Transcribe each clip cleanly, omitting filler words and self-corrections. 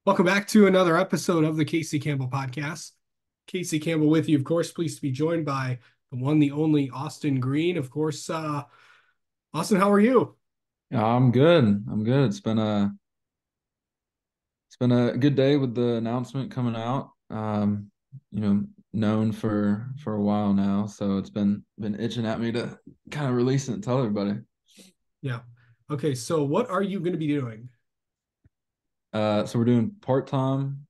Welcome back to another episode of the Casey Campbell podcast. Casey Campbell with you, of course, pleased to be joined by the one, the only Austin Green. Of course, Austin, how are you? I'm good. I'm good. It's been a good day with the announcement coming out. Known for a while now, so it's been itching at me to kind of release it and tell everybody. Yeah. Okay, so what are you going to be doing? So we're doing part-time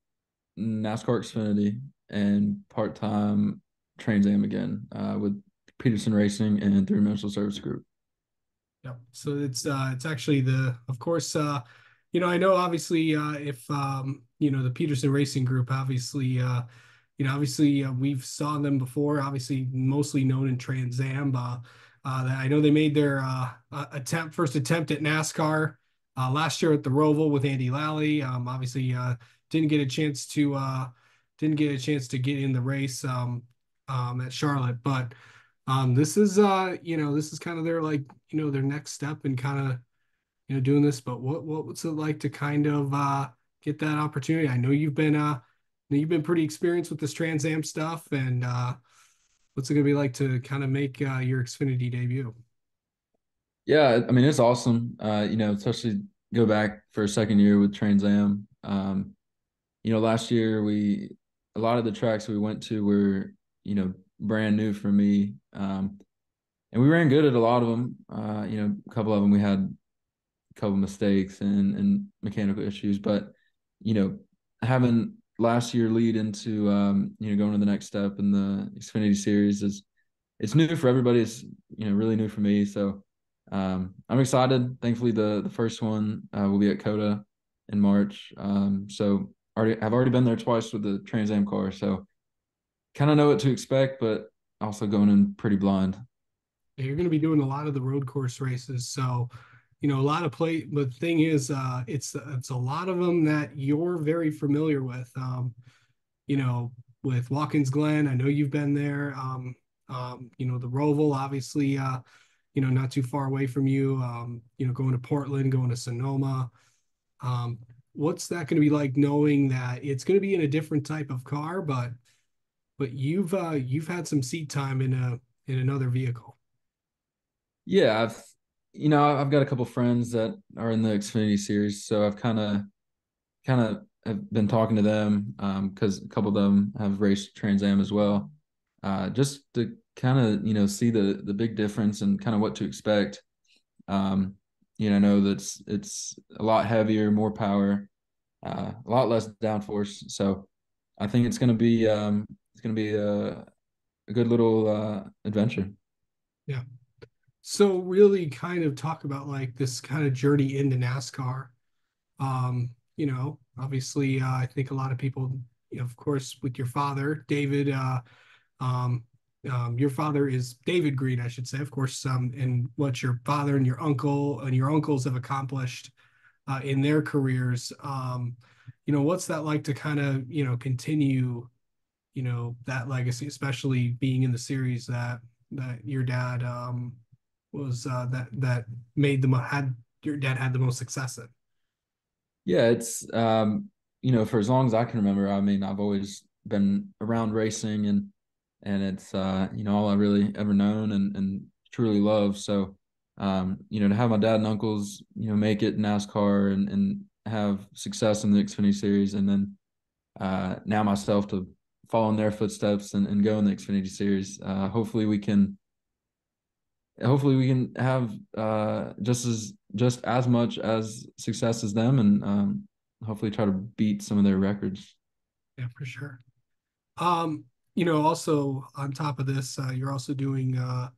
NASCAR Xfinity and part-time Trans Am again with Peterson Racing and Through Dimensional Service Group. Yeah. So it's actually of course, I know obviously if the Peterson Racing Group, obviously we've saw them before, obviously mostly known in Trans Am. I know they made their first attempt at NASCAR last year at the Roval with Andy Lally. Obviously didn't get a chance to get in the race at Charlotte, but this is kind of their their next step in kind of doing this. But what's it like to kind of get that opportunity? I know you've been pretty experienced with this Trans Am stuff, and what's it gonna be like to kind of make your Xfinity debut? Yeah, I mean it's awesome. Especially go back for a second year with Trans Am. Last year a lot of the tracks we went to were, brand new for me. And we ran good at a lot of them. A couple of them we had a couple mistakes and mechanical issues, but you know, having last year lead into going to the next step in the Xfinity Series is it's new for everybody. It's really new for me. So I'm excited. Thankfully, the first one will be at Coda in March. So I've already been there twice with the Trans Am car, so kind of know what to expect, but also going in pretty blind. You're going to be doing a lot of the road course races, so a lot of play. But the thing is, it's a lot of them that you're very familiar with. You know, with Watkins Glen. I know you've been there. The Roval, obviously, not too far away from you. Going to Portland, going to Sonoma. Um, what's that going to be like knowing that it's going to be in a different type of car, but you've had some seat time in another vehicle. Yeah, I've got a couple friends that are in the Xfinity series, so I've kind of have been talking to them because a couple of them have raced Trans Am as well, just to kind of see the big difference and kind of what to expect. I know that it's a lot heavier, more power, a lot less downforce. So I think it's gonna be a good little adventure. Yeah. So really kind of talk about like this kind of journey into NASCAR. Obviously, I think a lot of people, of course, with your father, David, um, your father is David Green, I should say, of course, and what your father and your uncle and your uncles have accomplished in their careers. What's that like to kind of, continue, that legacy, especially being in the series that your dad was that made the had your dad had the most success in. Yeah, it's for as long as I can remember, I mean, I've always been around racing and it's all I really ever known and truly love. So to have my dad and uncles, make it in NASCAR and have success in the Xfinity series and then now myself to follow in their footsteps and go in the Xfinity series. Hopefully we can have just as much as success as them and hopefully try to beat some of their records. Yeah, for sure. Also on top of this, you're also doing a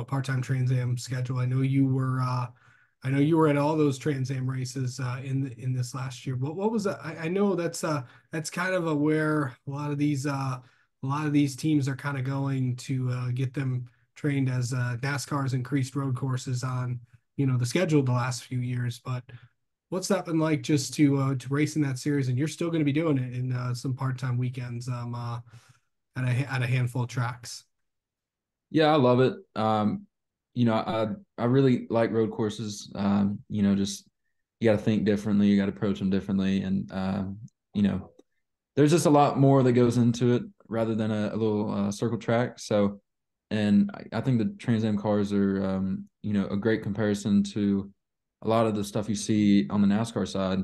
part-time Trans Am schedule. I know you were at all those Trans Am races in this last year. What was that? I know that's kind of where a lot of these teams are kind of going to get them trained as NASCAR's increased road courses on, the schedule the last few years. But what's that been like just to race in that series? And you're still going to be doing it in some part-time weekends at a handful of tracks. Yeah, I love it. I really like road courses. Just you got to think differently, you got to approach them differently, and there's just a lot more that goes into it rather than a little circle track. So, and I think the Trans Am cars are, a great comparison to a lot of the stuff you see on the NASCAR side.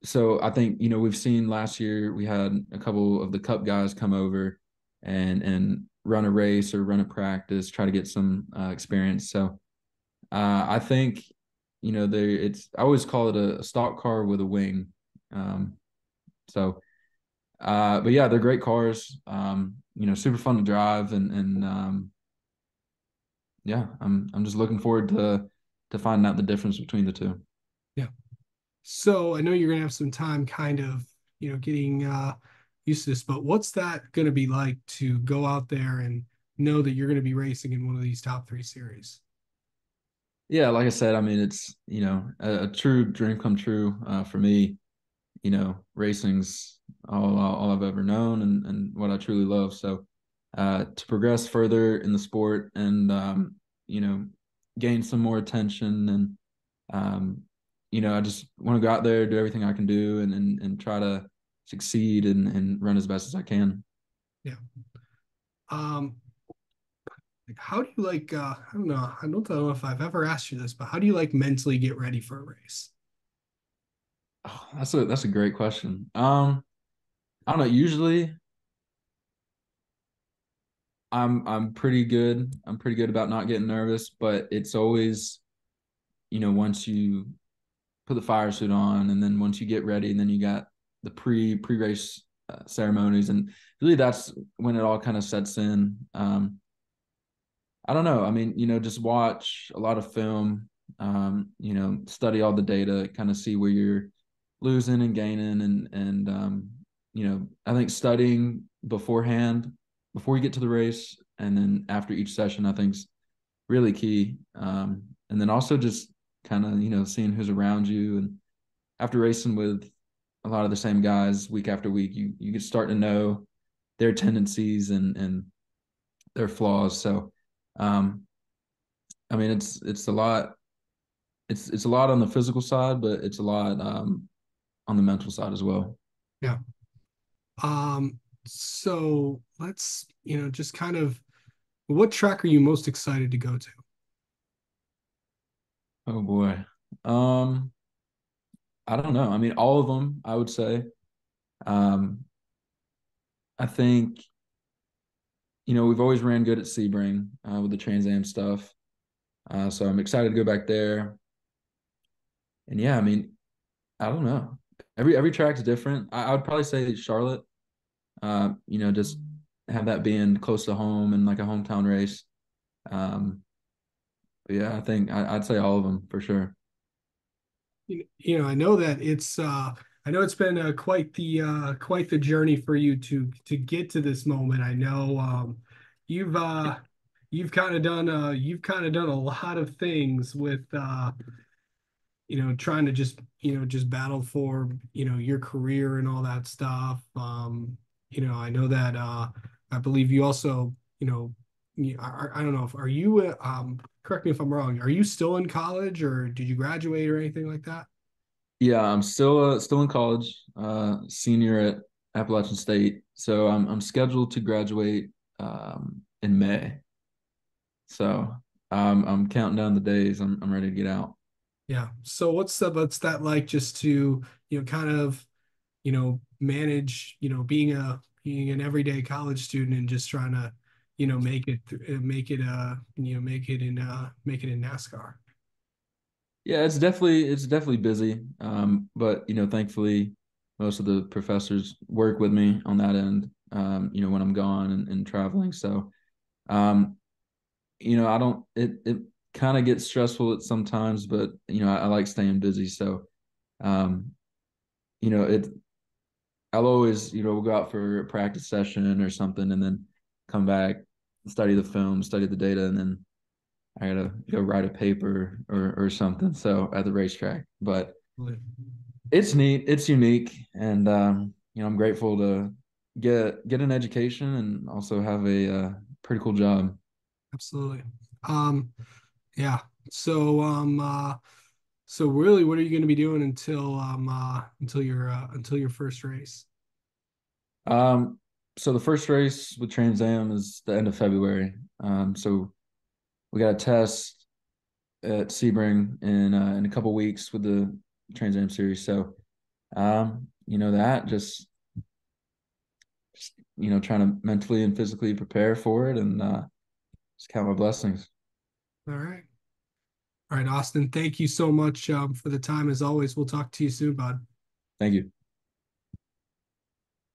So I think, we've seen last year we had a couple of the Cup guys come over and run a race or run a practice, try to get some experience. So I think, it's I always call it a stock car with a wing. Um, so but yeah, they're great cars. Super fun to drive, and yeah, I'm just looking forward to finding out the difference between the two. Yeah. So I know you're gonna have some time kind of, getting used to this, but what's that gonna be like to go out there and know that you're gonna be racing in one of these top three series? Yeah, like I said, I mean, it's a true dream come true for me. Racing's all I've ever known and what I truly love. So to progress further in the sport and you know gain some more attention and um, I just want to go out there, do everything I can do, and try to succeed and run as best as I can. Yeah. Um, like how do you like I don't know, I don't know if I've ever asked you this, but how do you like mentally get ready for a race? Oh, that's a great question. I don't know. Usually, I'm pretty good. I'm pretty good about not getting nervous, but it's always once you put the fire suit on, and then once you get ready, and then you got the pre race ceremonies, and really that's when it all kind of sets in. I don't know. I mean, just watch a lot of film, study all the data, kind of see where you're losing and gaining, and I think studying beforehand, before you get to the race, and then after each session, I think's really key. And then also just kind of seeing who's around you, and after racing with a lot of the same guys week after week, you get start to know their tendencies and their flaws. So, um, I mean, it's a lot. It's a lot on the physical side, but it's a lot on the mental side as well. Yeah. So let's, just kind of what track are you most excited to go to? Oh boy. Um, I don't know. I mean, all of them, I would say. Um, I think we've always ran good at Sebring with the Trans Am stuff. So I'm excited to go back there. And yeah, I mean, I don't know. Every track's different. I would probably say Charlotte. Just have that being close to home and like a hometown race. Um, but yeah, I think I'd say all of them for sure. I know that I know it's been quite the journey for you to get to this moment. I know you've you've kind of done a lot of things with trying to just battle for, your career and all that stuff. I know that I believe you also, I don't know if are you correct me if I'm wrong, are you still in college or did you graduate or anything like that? Yeah, I'm still in college, senior at Appalachian State. So I'm scheduled to graduate in May. So I'm counting down the days. I'm ready to get out. Yeah. So what's that like just to, kind of, manage, being an everyday college student and just trying to, make it in NASCAR. Yeah, it's definitely busy. But thankfully most of the professors work with me on that end. When I'm gone and traveling. So um, I don't it kind of gets stressful at sometimes, but I like staying busy. So um, it I'll always, we'll go out for a practice session or something and then come back, study the film, study the data, and then I gotta go write a paper or something. So at the racetrack. But it's neat, it's unique, and I'm grateful to get an education and also have a pretty cool job. Absolutely. Um, yeah. So So really, what are you going to be doing until your first race? Um, so the first race with Trans Am is the end of February. So we got a test at Sebring in a couple weeks with the Trans Am series. So that just trying to mentally and physically prepare for it and just count my blessings. All right. All right, Austin, thank you so much for the time. As always, we'll talk to you soon, bud. Thank you.